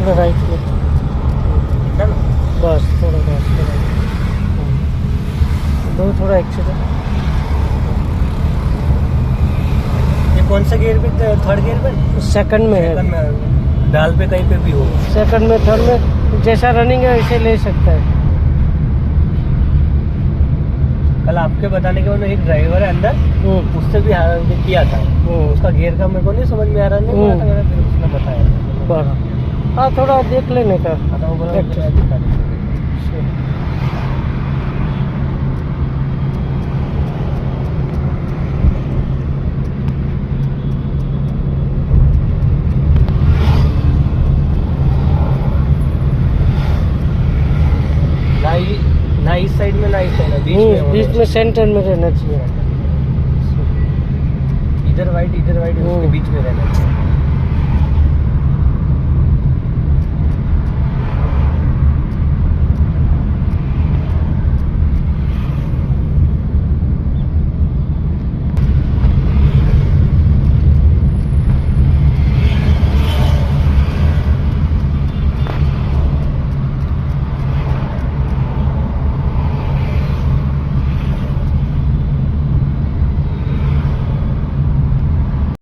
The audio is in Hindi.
थोड़ा राइट में, बस थोड़ा बस थोड़ा दो, थोड़ा एक्सीडेंट। ये कौन सा गियर पे, थर्ड गियर पे? सेकंड में है, सेकंड में, डाल पे कहीं पे भी हो। सेकंड में, थर्ड में, जैसा रनिंग है वैसे ले सकता है। कल आपके बताने के बाद एक ड्राइवर है अंदर, उससे भी किया था, उसका गियर का मेरे को नहीं समझ में आ रहा, नहीं पता था मेरा, फिर उसने बताया। बड़ा हाँ, थोड़ा देख लेने का। ना इस साइड में, ना इस साइड में, बीच में सेंटर में रहना चाहिए। इधर वाइट, इधर वाइट, उसके बीच में रहना चाहिए।